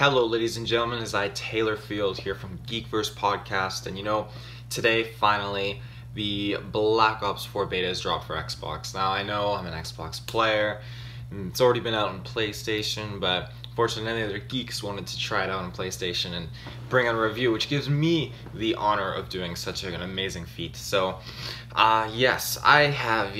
Hello, ladies and gentlemen, it's I, Taylor Field, here from GeekVerse podcast, and today, finally, the Black Ops 4 beta is dropped for Xbox. Now, I know I'm an Xbox player, and it's already been out on PlayStation, but fortunately, any other geeks wanted to try it out on PlayStation and bring out a review, which gives me the honor of doing such an amazing feat. So, yes, I have,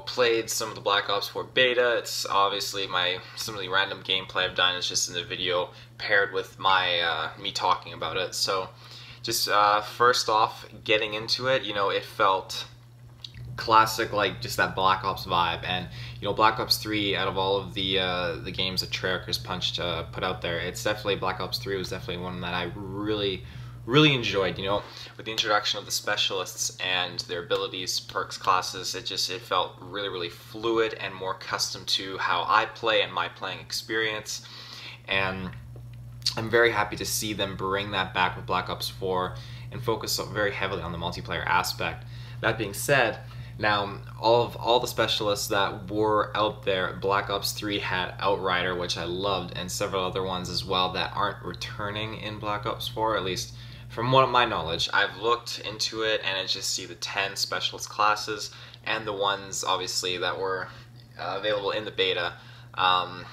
played some of the Black Ops 4 beta. It's obviously some of the random gameplay I've done is just in the video paired with my, me talking about it. So, just, first off, getting into it, it felt classic, like just that Black Ops vibe. And Black Ops 3, out of all of the games that Treyarch's put out there, it's definitely Black Ops 3 was definitely one that I really enjoyed. With the introduction of the specialists and their abilities, perks, classes, it felt really fluid and more custom to how I play and my playing experience. And I'm very happy to see them bring that back with Black Ops 4 and focus very heavily on the multiplayer aspect. That being said, now, all the specialists that were out there, Black Ops 3 had Outrider, which I loved, and several other ones as well that aren't returning in Black Ops 4, at least from my knowledge. I've looked into it, and I just see the 10 specialist classes, and the ones, obviously, that were available in the beta. I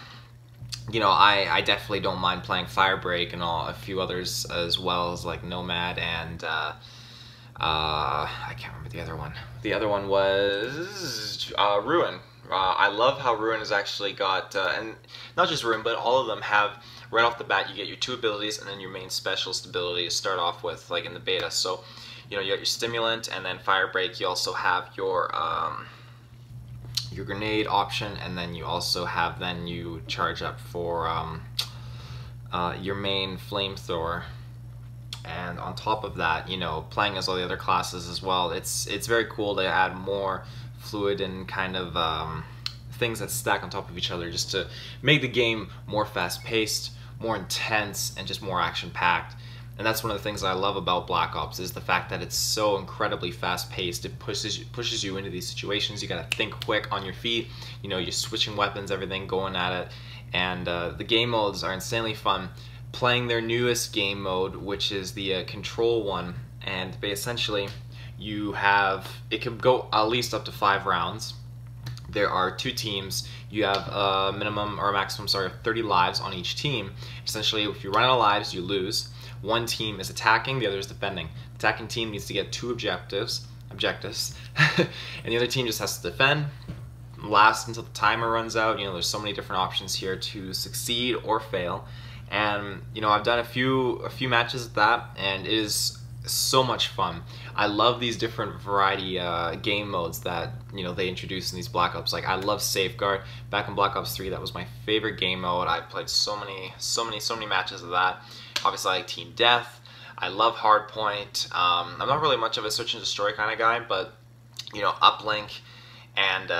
definitely don't mind playing Firebreak and a few others as well, as like Nomad and I can't remember the other one. The other one was Ruin. I love how Ruin has actually got, and not just Ruin, but all of them have, right off the bat, you get your 2 abilities and then your main specialist ability to start off with, like in the beta. So, you got your Stimulant, and then Firebreak, you also have your grenade option, and then you also have, you charge up for your main flamethrower. And on top of that, playing as all the other classes as well, it's very cool to add more fluid and kind of things that stack on top of each other just to make the game more fast-paced, more intense, and just more action-packed. And that's one of the things I love about Black Ops, is the fact that it's so incredibly fast-paced. It pushes you into these situations. You gotta think quick on your feet. You're switching weapons, everything, going at it. And the game modes are insanely fun. Playing their newest game mode, which is the control one, and essentially it can go at least up to 5 rounds. There are 2 teams. You have a minimum or a maximum, 30 lives on each team. Essentially, if you run out of lives, you lose. One team is attacking, the other is defending. The attacking team needs to get 2 objectives, and the other team just has to defend, last until the timer runs out. There's so many different options here to succeed or fail. And I've done a few matches of that, and it is so much fun. I love these different variety game modes that they introduce in these Black Ops. Like, I love Safeguard. Back in Black Ops 3, that was my favorite game mode. I've played so many matches of that. Obviously, I like Team Death. I love Hardpoint. I'm not really much of a search and destroy kind of guy, but Uplink and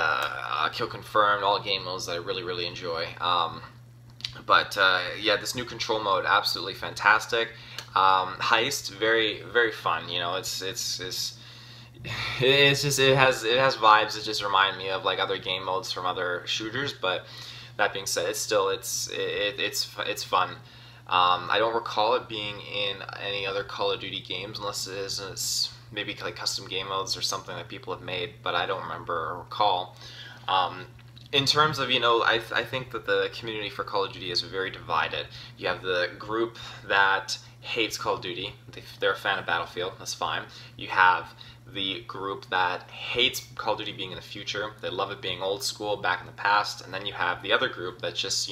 Kill Confirmed, all game modes that I really enjoy. Yeah, this new control mode, absolutely fantastic. Heist, very fun. It has vibes that just remind me of like other game modes from other shooters. But that being said, it's fun. I don't recall it being in any other Call of Duty games, unless it's maybe like custom game modes or something that people have made, but I don't remember or recall. In terms of, I think that the community for Call of Duty is very divided. You have the group that hates Call of Duty. They're a fan of Battlefield. That's fine. You have the group that hates Call of Duty being in the future. They love it being old school, back in the past. And then you have the other group that just,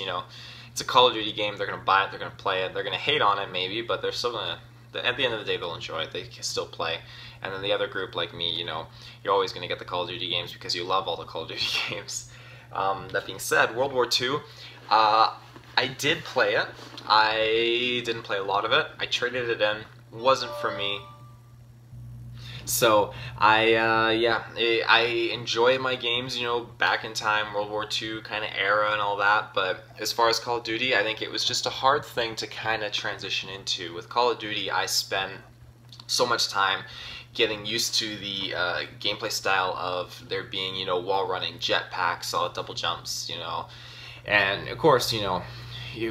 it's a Call of Duty game. They're going to buy it. They're going to play it. They're going to hate on it maybe, but they're still going to, at the end of the day, they'll enjoy it. They can still play. And then the other group, like me, you're always going to get the Call of Duty games because you love all the Call of Duty games. That being said, World War II, I did play it. I didn't play a lot of it. I traded it in. Wasn't for me. So, I enjoy my games, back in time, World War II kind of era and all that, but as far as Call of Duty, I think it was just a hard thing to kind of transition into. With Call of Duty, I spent so much time getting used to the gameplay style of there being, wall running, jetpacks, solid double jumps, and of course,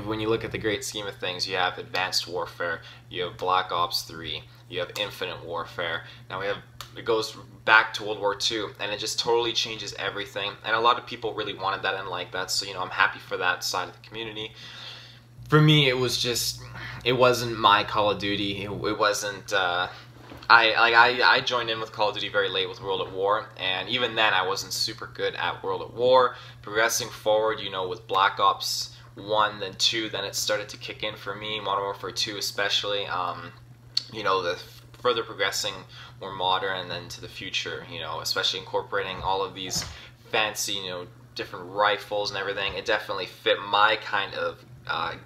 when you look at the great scheme of things, you have Advanced Warfare, you have Black Ops 3, you have Infinite Warfare. Now it goes back to World War II, and it just totally changes everything. And a lot of people really wanted that and like that, so I'm happy for that side of the community. For me, it wasn't my Call of Duty. It wasn't. I joined in with Call of Duty very late with World at War, and even then I wasn't super good at World at War. Progressing forward, with Black Ops 1, then 2, then it started to kick in for me, Modern Warfare 2 especially. The further progressing, more modern, and then to the future, especially incorporating all of these fancy, different rifles and everything, it definitely fit my kind of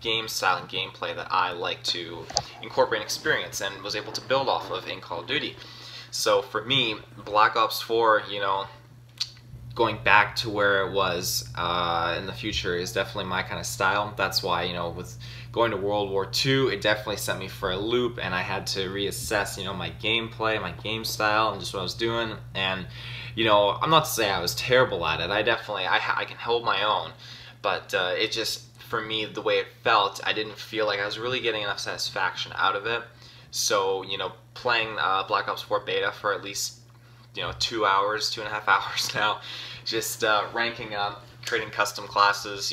game style and gameplay that I like to incorporate and experience and was able to build off of in Call of Duty. So for me, Black Ops 4, going back to where it was in the future is definitely my kind of style. That's why, with going to World War II, it definitely sent me for a loop, and I had to reassess, my gameplay, my game style, and just what I was doing. And, I'm not to say I was terrible at it. I can hold my own, but it just, for me, the way it felt, I didn't feel like I was really getting enough satisfaction out of it. So, playing Black Ops 4 beta for at least 2 hours, 2.5 hours now, just ranking up, creating custom classes,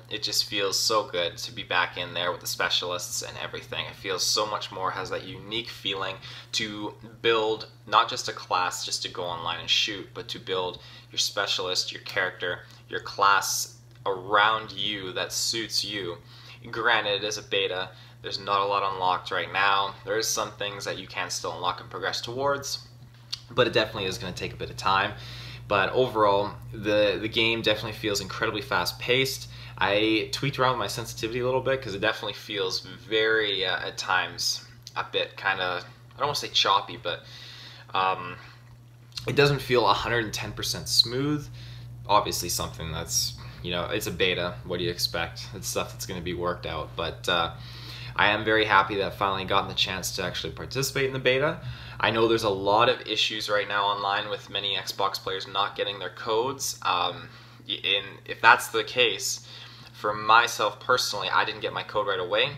it just feels so good to be back in there with the specialists and everything. It feels so much more, has that unique feeling to build not just a class just to go online and shoot, but to build your specialist, your character, your class around you that suits you. Granted, it is a beta. There's not a lot unlocked right now. There is some things that you can still unlock and progress towards, but it definitely is going to take a bit of time. But overall, the game definitely feels incredibly fast-paced. I tweaked around with my sensitivity a little bit because it definitely feels very, at times, a bit kind of, I don't want to say choppy, but it doesn't feel 110% smooth. Obviously something that's, it's a beta. What do you expect? It's stuff that's going to be worked out. But I am very happy that I've finally gotten the chance to actually participate in the beta. I know there's a lot of issues right now online with many Xbox players not getting their codes. If that's the case, for myself personally, I didn't get my code right away.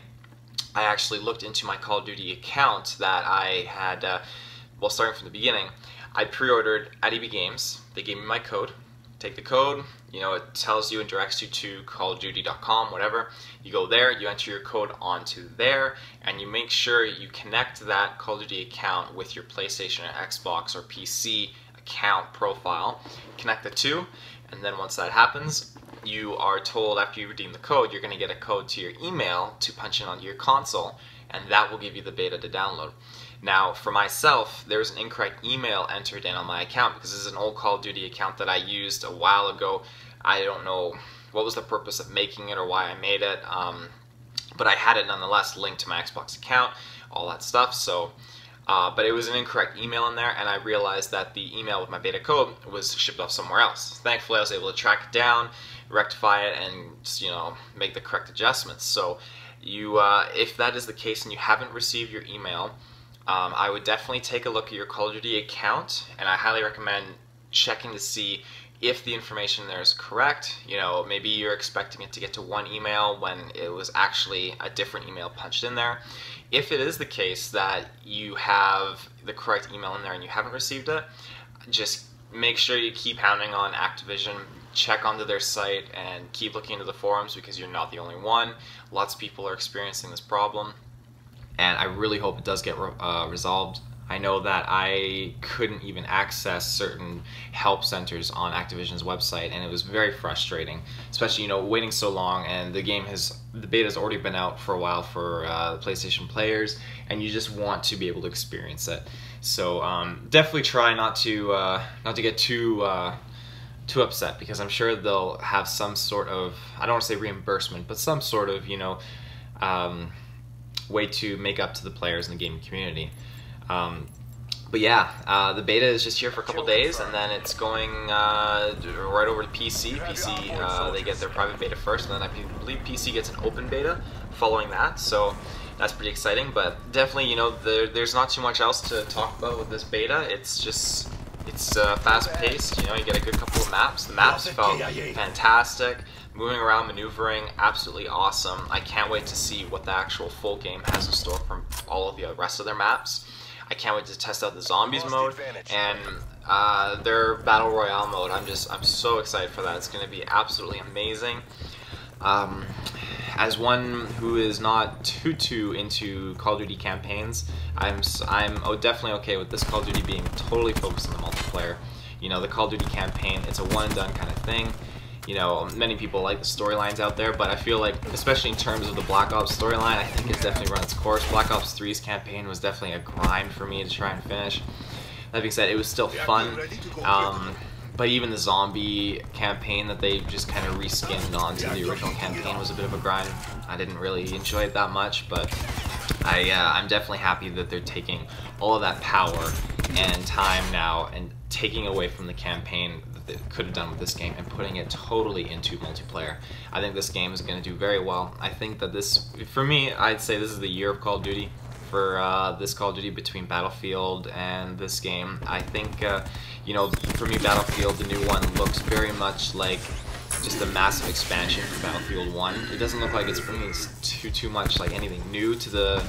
I actually looked into my Call of Duty account that I had, starting from the beginning. I pre-ordered at EB Games. They gave me my code. Take the code, it tells you and directs you to callofduty.com, whatever. You go there, you enter your code onto there, and you make sure you connect that Call of Duty account with your PlayStation or Xbox or PC account profile. Connect the two, and then once that happens, you are told after you redeem the code, you're going to get a code to your email to punch in onto your console, and that will give you the beta to download. Now, for myself, there was an incorrect email entered in on my account because this is an old Call of Duty account that I used a while ago. I don't know what was the purpose of making it or why I made it, but I had it nonetheless linked to my Xbox account, all that stuff. So, but it was an incorrect email in there, and I realized that the email with my beta code was shipped off somewhere else. Thankfully, I was able to track it down, rectify it, and just, make the correct adjustments. So, if that is the case and you haven't received your email, I would definitely take a look at your Call of Duty account, and I highly recommend checking to see if the information there is correct. Maybe you're expecting it to get to one email when it was actually a different email punched in there. If it is the case that you have the correct email in there and you haven't received it, just make sure you keep hounding on Activision, check onto their site, and keep looking into the forums because you're not the only one. Lots of people are experiencing this problem, and I really hope it does get resolved. I know that I couldn't even access certain help centers on Activision's website, and it was very frustrating, especially, waiting so long, and the beta's already been out for a while for the PlayStation players, and you just want to be able to experience it. So definitely try not to get too upset, because I'm sure they'll have some sort of, I don't want to say reimbursement, but some sort of, way to make up to the players in the gaming community. But yeah, the beta is just here for a couple days, and then it's going right over to PC. PC, they get their private beta first, and then I believe PC gets an open beta following that, so that's pretty exciting. But definitely, there's not too much else to talk about with this beta. It's fast-paced, you get a good couple of maps. The maps felt fantastic. moving around, maneuvering, absolutely awesome. I can't wait to see what the actual full game has in store from all of the rest of their maps. I can't wait to test out the zombies mode and their battle royale mode. I'm so excited for that. It's going to be absolutely amazing. As one who is not too into Call of Duty campaigns, I'm definitely okay with this Call of Duty being totally focused on the multiplayer. You know, the Call of Duty campaign, it's a one and done kind of thing. You know, many people like the storylines out there, but I feel like, especially in terms of the Black Ops storyline, I think it's definitely run its course. Black Ops 3's campaign was definitely a grind for me to try and finish. That being said, it was still fun. But even the zombie campaign that they just kind of reskinned onto the original campaign was a bit of a grind. I didn't really enjoy it that much, but I'm definitely happy that they're taking all of that power and time now and taking away from the campaign that they could have done with this game and putting it totally into multiplayer. I think this game is going to do very well. I think that this, for me, I'd say this is the year of Call of Duty. For this Call of Duty between Battlefield and this game, I think, you know, for me, Battlefield, the new one, looks very much like just a massive expansion for Battlefield 1. It doesn't look like it's bringing too much like anything new to the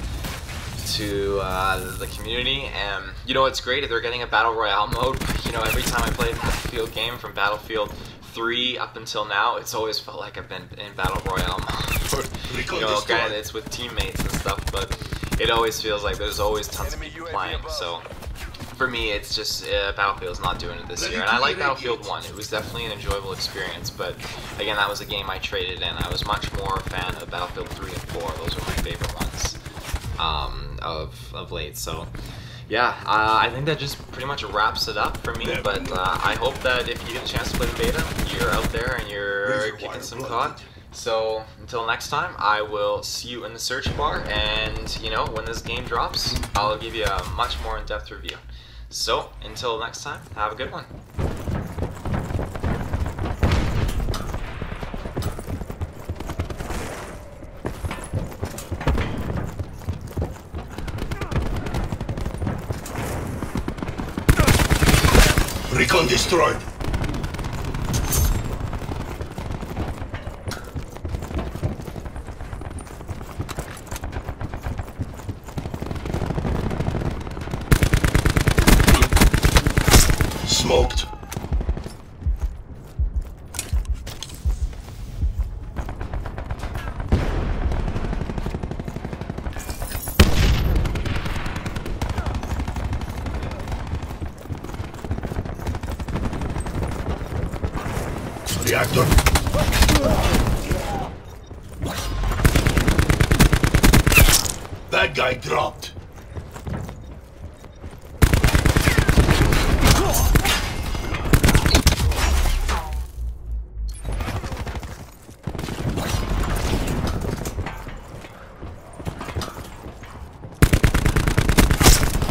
community. And you know, it's great if they're getting a battle royale mode. You know, every time I play a Battlefield game from Battlefield 3 up until now, it's always felt like I've been in battle royale mode. You know, granted it's with teammates and stuff, but it always feels like there's always tons of people playing. So for me, it's just Battlefield's not doing it this year, and I like Battlefield 1. It was definitely an enjoyable experience, but again, that was a game I traded in. I was much more a fan of Battlefield 3 and 4. Those are my favorite ones of late. So yeah, I think that just pretty much wraps it up for me, but I hope that if you get a chance to play the beta, you're out there and you're kicking some COD. So until next time, I will see you in the search bar, and you know, when this game drops, I'll give you a much more in-depth review. So until next time, have a good one. Recon destroyed. Smoked. Reactor. That guy dropped.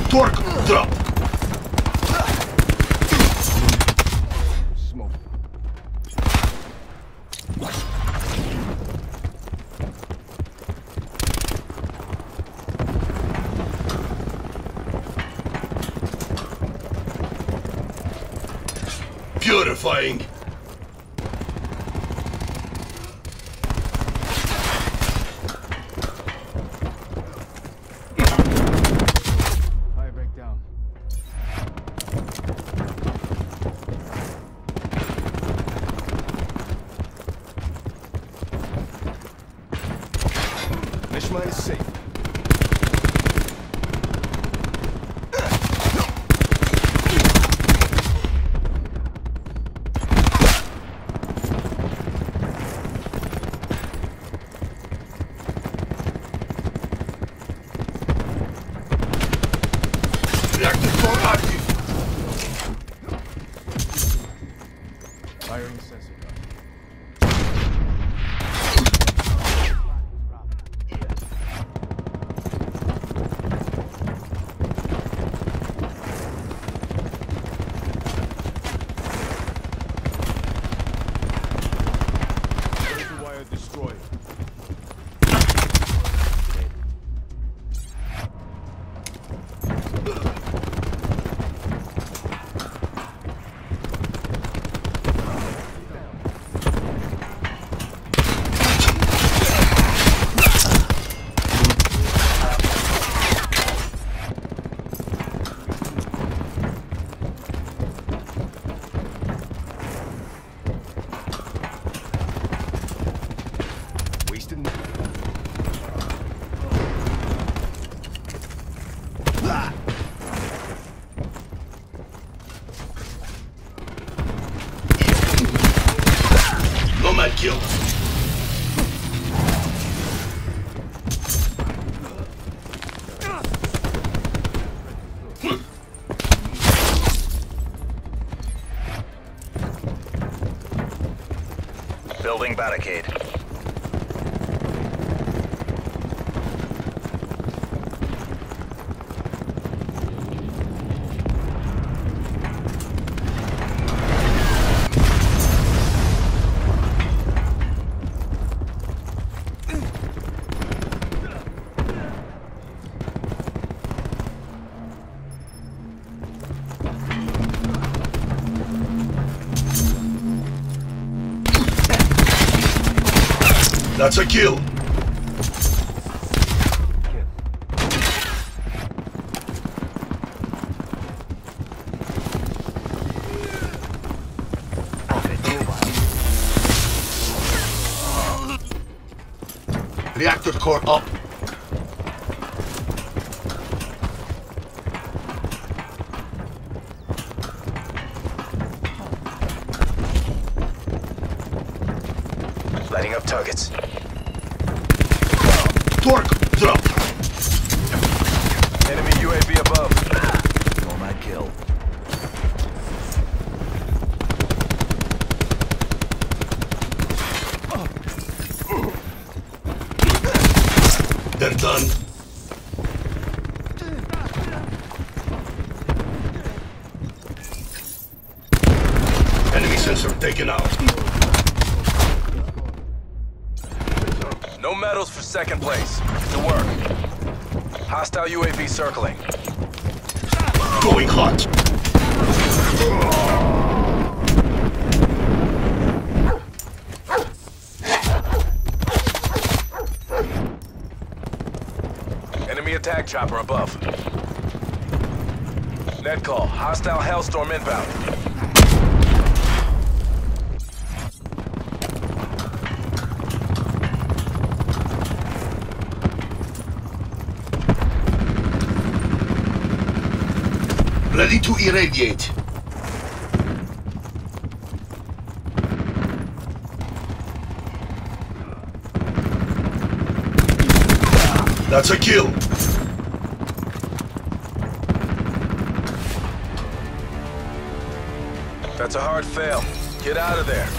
Torque drop. Smoke. Purifying. Mine is safe. Reactor core active. Firing sensor. barricade. That's a kill. Reactor core up. Lighting up targets. Torque, drop. Enemy UAV above. Nomad kill. They're done. Enemy sensor taken out. No medals for second place. To work. Hostile UAV circling. Going hot. Enemy attack chopper above. Net call. Hostile Hellstorm inbound. Ready to irradiate. That's a kill. That's a hard fail. Get out of there.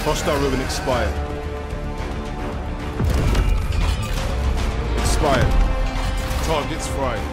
Hostile ribbon expired. Expired. Targets fried.